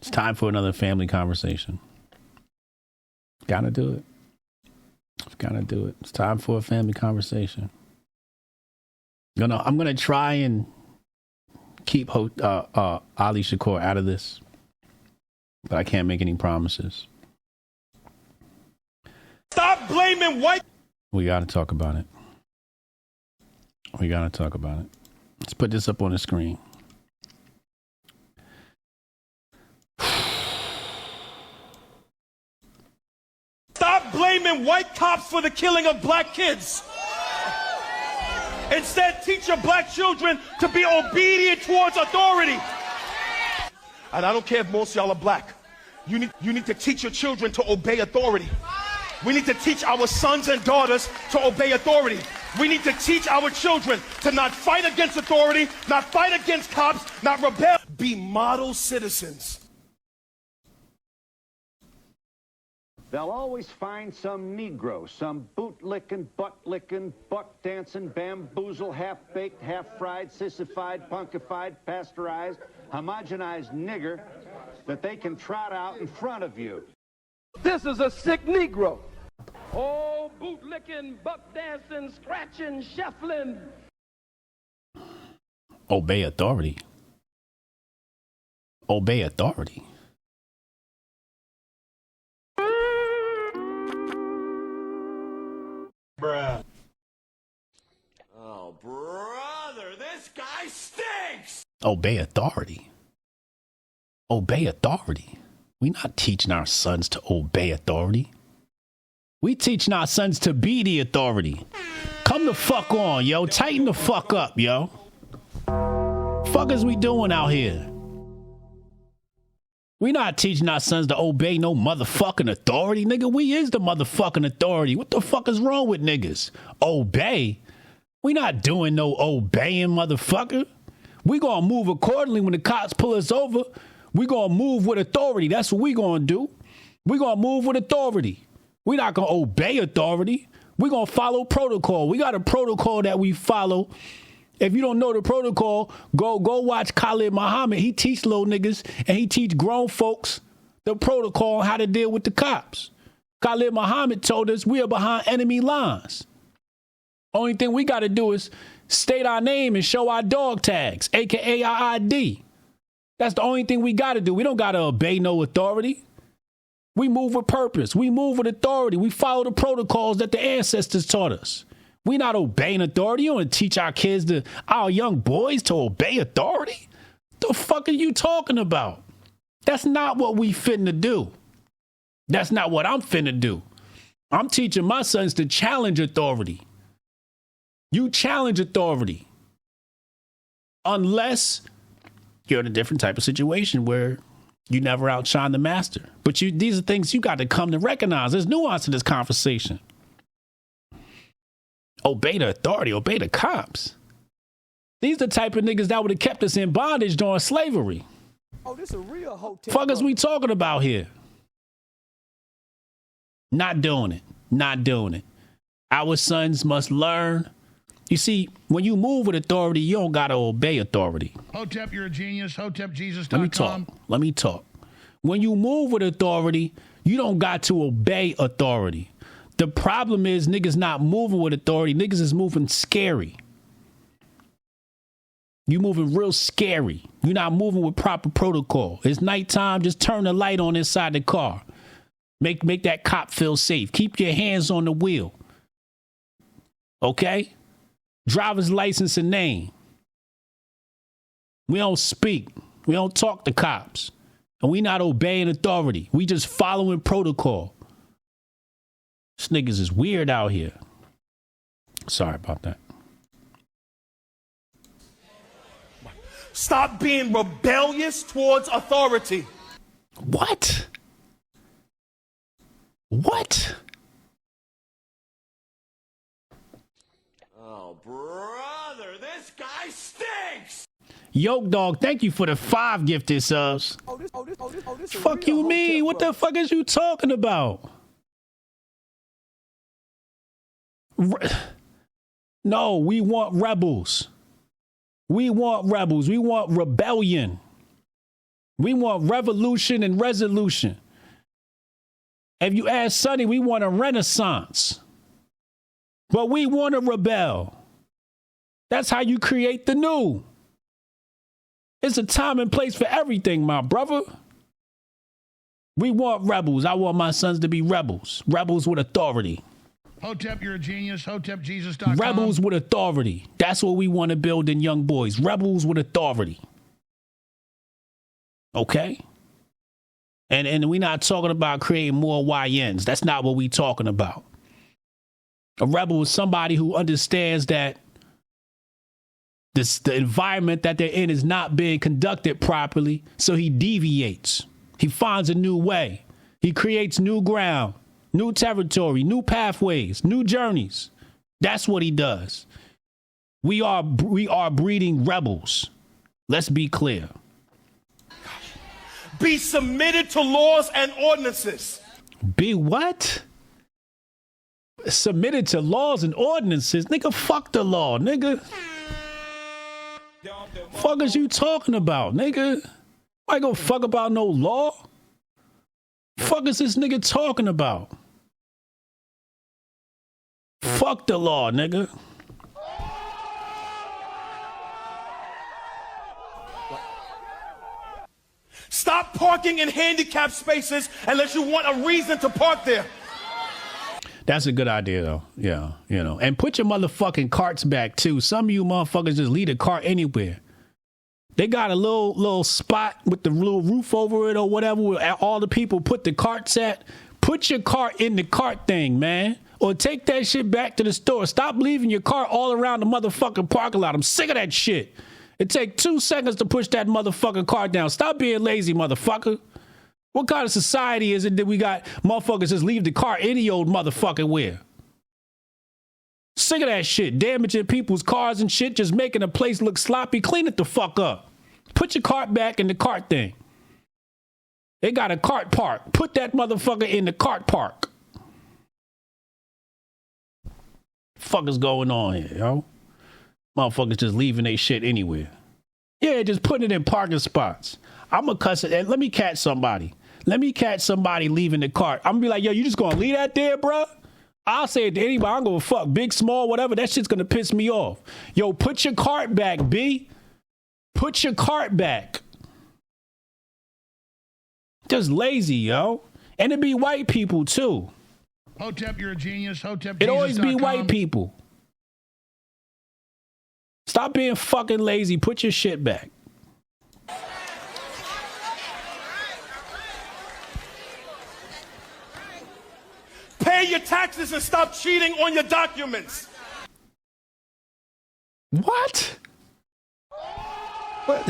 It's time for another family conversation. Gotta do it. Gotta do it. It's time for a family conversation. I'm gonna try and keep Ali Shakur out of this, but I can't make any promises. Stop blaming white. We gotta talk about it. We gotta talk about it. Let's put this up on the screen. Stop blaming white cops for the killing of black kids. Instead, teach your black children to be obedient towards authority. And I don't care if most of y'all are black. You need to teach your children to obey authority. We need to teach our sons and daughters to obey authority. We need to teach our children to not fight against authority, not fight against cops, not rebel. Be model citizens. They'll always find some Negro, some boot-licking, butt-licking, buck-dancing, bamboozle, half-baked, half-fried, sissified, punkified, pasteurized, homogenized nigger that they can trot out in front of you. This is a sick Negro. Oh, boot-licking, buck-dancing, scratching, shuffling. Obey authority. Obey authority. Bruh. Oh, brother, this guy stinks! Obey authority. Obey authority. We not teaching our sons to obey authority. We teaching our sons to be the authority. Come the fuck on, yo. Tighten the fuck up, yo. Fuck is we doing out here? We not teaching our sons to obey no motherfucking authority, nigga. We is the motherfucking authority. What the fuck is wrong with niggas? Obey? We not doing no obeying, motherfucker. We gonna move accordingly when the cops pull us over. We gonna move with authority. That's what we gonna do. We gonna move with authority. We not gonna obey authority. We gonna follow protocol. We got a protocol that we follow. If you don't know the protocol, go watch Khalid Muhammad. He teach little niggas and he teach grown folks the protocol on how to deal with the cops. Khalid Muhammad told us we are behind enemy lines. Only thing we got to do is state our name and show our dog tags, aka our ID. That's the only thing we got to do. We don't got to obey no authority. We move with purpose. We move with authority. We follow the protocols that the ancestors taught us. We not obeying authority. You want to teach our kids, our young boys, to obey authority? The fuck are you talking about? That's not what we finna do. That's not what I'm finna do. I'm teaching my sons to challenge authority. You challenge authority. Unless you're in a different type of situation where you never outshine the master. But these are things you got to come to recognize. There's nuance in this conversation. Obey the authority, obey the cops. These the type of niggas that would have kept us in bondage during slavery. Oh, this a real hotel. Fuck is we talking about here? Not doing it. Not doing it. Our sons must learn. You see, when you move with authority, you don't got to obey authority. Hotep, you're a genius. HotepJesus.com. Let me talk. When you move with authority, you don't got to obey authority. The problem is niggas not moving with authority. Niggas is moving scary. You moving real scary. You're not moving with proper protocol. It's nighttime. Just turn the light on inside the car. Make that cop feel safe. Keep your hands on the wheel. Okay? Driver's license and name. We don't speak. We don't talk to cops. And we not obeying authority. We just following protocol. This niggas is weird out here. Sorry about that. Stop being rebellious towards authority. What? What? Oh, brother, this guy stinks! Yoke Dog, thank you for the 5 gifted subs. Fuck you mean? What the fuck is you talking about? No, we want rebels. We want rebels. We want rebellion. We want revolution and resolution. If you ask Sonny, we want a renaissance. But we want to rebel. That's how you create the new. It's a time and place for everything, my brother. We want rebels. I want my sons to be rebels. Rebels with authority. Hotep, you're a genius. HotepJesus.com. Rebels with authority. That's what we want to build in young boys. Rebels with authority. Okay? And we're not talking about creating more YNs. That's not what we're talking about. A rebel is somebody who understands that the environment that they're in is not being conducted properly, so he deviates. He finds a new way. He creates new ground, new territory, new pathways, new journeys. That's what he does. We are breeding rebels. Let's be clear. Be submitted to laws and ordinances. Be what? Submitted to laws and ordinances? Nigga, fuck the law, nigga. Fuck is you talking about, nigga? I ain't gonna fuck about no law. Fuck is this nigga talking about? Fuck the law, nigga. Stop parking in handicapped spaces unless you want a reason to park there. That's a good idea, though. Yeah, you know. And put your motherfucking carts back, too. Some of you motherfuckers just leave a cart anywhere. They got a little spot with the little roof over it or whatever where all the people put the carts at. Put your cart in the cart thing, man. Or take that shit back to the store. Stop leaving your cart all around the motherfucking parking lot. I'm sick of that shit. It take 2 seconds to push that motherfucking cart down. Stop being lazy, motherfucker. What kind of society is it that we got motherfuckers just leave the car any old motherfucking where? Sick of that shit. Damaging people's cars and shit, just making a place look sloppy. Clean it the fuck up. Put your cart back in the cart thing. They got a cart park. Put that motherfucker in the cart park. Fuck is going on here, yo? Motherfuckers just leaving their shit anywhere. Yeah, just putting it in parking spots. I'm gonna cuss it. And let me catch somebody. Let me catch somebody leaving the cart. I'm gonna be like, yo, you just gonna leave that there, bro? I'll say it to anybody. I'm gonna fuck, big, small, whatever. That shit's gonna piss me off. Yo, put your cart back, B. Put your cart back. Just lazy, yo. And it be white people, too. Hotep, you're a genius. HotepJesus.com. It always be white people. Stop being fucking lazy. Put your shit back. Pay your taxes and stop cheating on your documents. What? What?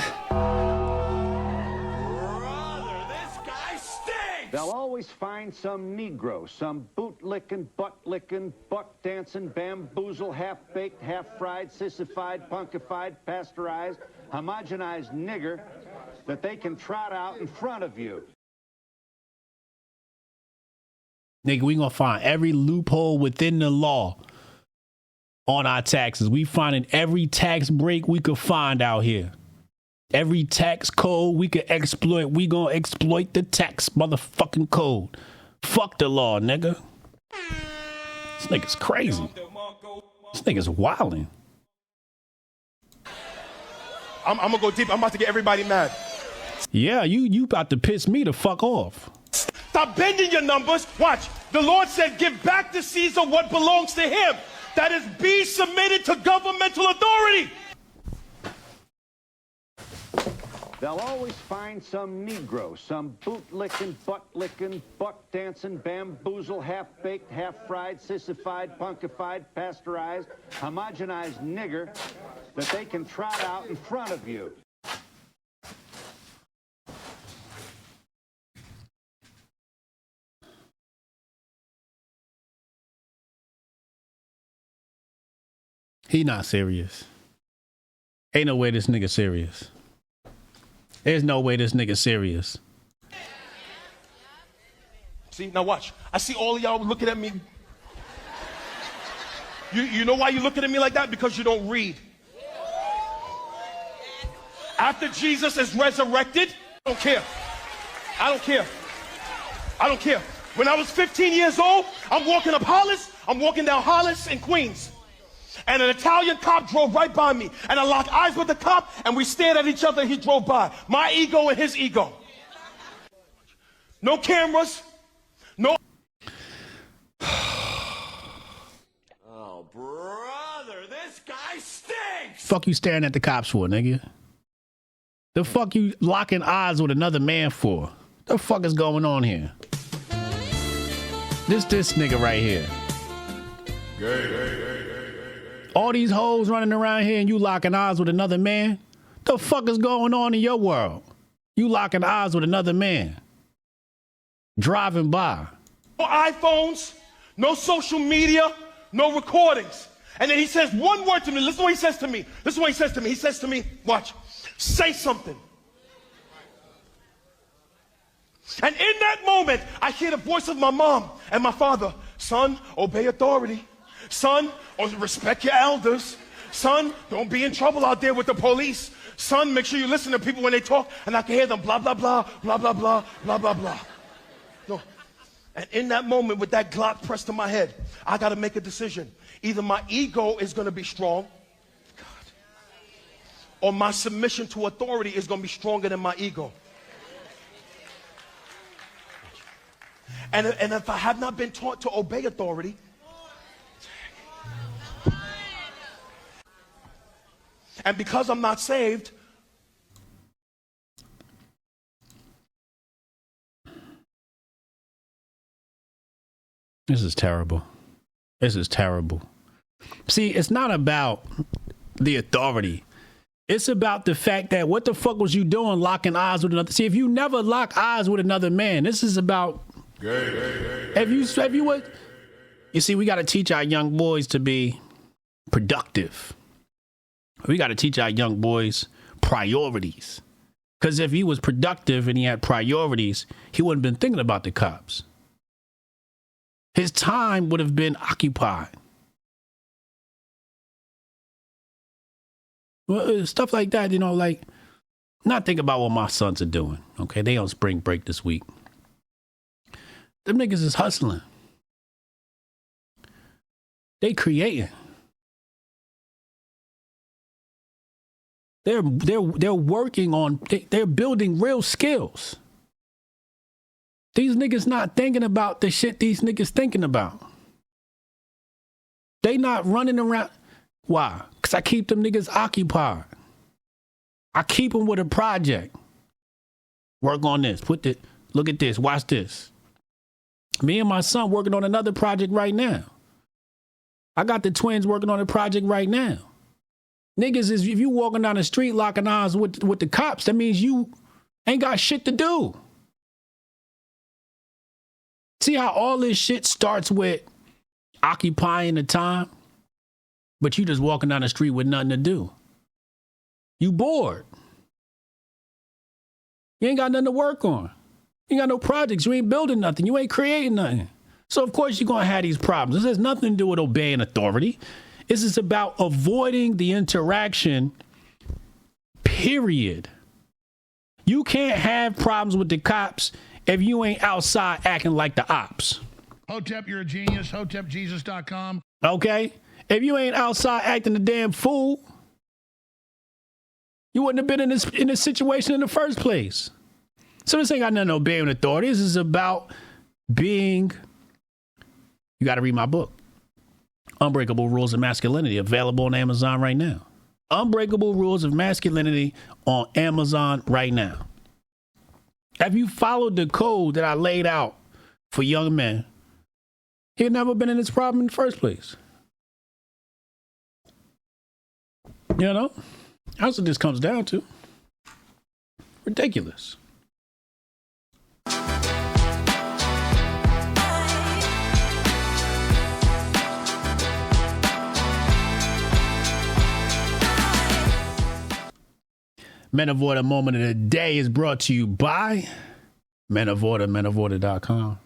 Brother, this guy stinks! They'll always find some Negro, some boot-licking, butt-licking, butt-dancing, bamboozle, half-baked, half-fried, sissified, punkified, pasteurized, homogenized nigger that they can trot out in front of you. Nigga, we gonna find every loophole within the law on our taxes. We finding every tax break we could find out here. Every tax code we could exploit. We gonna exploit the tax motherfucking code. Fuck the law, nigga. This nigga's crazy. This nigga's wilding. I'm gonna go deep. I'm about to get everybody mad. Yeah, you about to piss me the fuck off. Stop bending your numbers. Watch. The Lord said, give back to Caesar what belongs to him. That is, be submitted to governmental authority. They'll always find some Negro, some boot-licking, butt-licking, butt-dancing, bamboozle, half-baked, half-fried, sissified, punkified, pasteurized, homogenized nigger that they can trot out in front of you. He not serious. Ain't no way this nigga serious. There's no way this nigga serious. See, now watch. I see all of y'all looking at me. You know why you looking at me like that? Because you don't read. After Jesus is resurrected, I don't care. I don't care. I don't care. When I was 15 years old, I'm walking up Hollis. I'm walking down Hollis in Queens. And an Italian cop drove right by me. And I locked eyes with the cop, and we stared at each other, and he drove by. My ego and his ego. No cameras. No. Oh, brother, this guy stinks! Fuck you staring at the cops for, nigga? The fuck you locking eyes with another man for? The fuck is going on here? This nigga right here. All these hoes running around here and you locking eyes with another man? The fuck is going on in your world? You locking eyes with another man. Driving by. No iPhones, no social media, no recordings. And then he says one word to me. Listen to what he says to me. This is what he says to me. He says to me, watch, say something. And in that moment, I hear the voice of my mom and my father. Son, obey authority. Son, respect your elders. Son, don't be in trouble out there with the police. Son, make sure you listen to people when they talk and I can hear them blah, blah, blah, blah, blah, blah, blah, blah, blah. No. And in that moment with that Glock pressed to my head, I got to make a decision. Either my ego is going to be strong, God, or my submission to authority is going to be stronger than my ego. And if I have not been taught to obey authority, and because I'm not saved, this is terrible. This is terrible. See, it's not about the authority. It's about the fact that what the fuck was you doing locking eyes with another? See, if you never lock eyes with another man, this is about. Have you what? You see, we got to teach our young boys to be productive. We got to teach our young boys priorities. Because if he was productive and he had priorities, he wouldn't have been thinking about the cops. His time would have been occupied. Well, stuff like that, you know, like, not think about what my sons are doing. Okay, they on spring break this week. Them niggas is hustling. They creating. They're working on, they're building real skills. These niggas not thinking about the shit these niggas thinking about. They not running around. Why? Because I keep them niggas occupied. I keep them with a project. Work on this. Look at this. Watch this. Me and my son working on another project right now. I got the twins working on a project right now. Niggas is, if you walking down the street locking eyes with the cops, that means you ain't got shit to do. See how all this shit starts with occupying the time, but you just walking down the street with nothing to do. You bored. You ain't got nothing to work on. You ain't got no projects. You ain't building nothing. You ain't creating nothing. So of course you're going to have these problems. This has nothing to do with obeying authority. This is about avoiding the interaction, period. You can't have problems with the cops if you ain't outside acting like the ops. Hotep, you're a genius. HotepJesus.com. Okay? If you ain't outside acting a damn fool, you wouldn't have been in this situation in the first place. So this ain't got nothing to obeying authority. This is about being, you got to read my book, Unbreakable Rules of Masculinity, available on Amazon right now. Unbreakable Rules of Masculinity on Amazon right now. Have you followed the code that I laid out for young men? He had never been in this problem in the first place. You know? That's what this comes down to. Ridiculous. Men of Order Moment of the Day is brought to you by Men of Order, menoforder.com.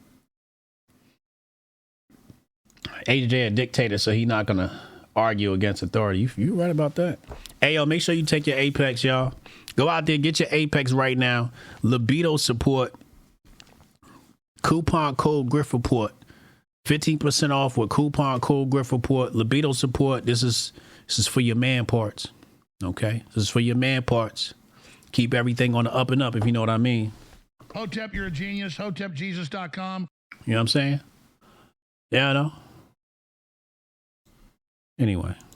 AJ a dictator, so he's not going to argue against authority. You right about that. Hey, yo, make sure you take your Apex, y'all. Go out there, get your Apex right now. Libido support. Coupon code Griff Report. 15% off with coupon code Griff Report. Libido support. This is for your man parts. Okay? This is for your man parts. Keep everything on the up and up, if you know what I mean. Hotep, you're a genius. HotepJesus.com. You know what I'm saying? Yeah, I know. Anyway.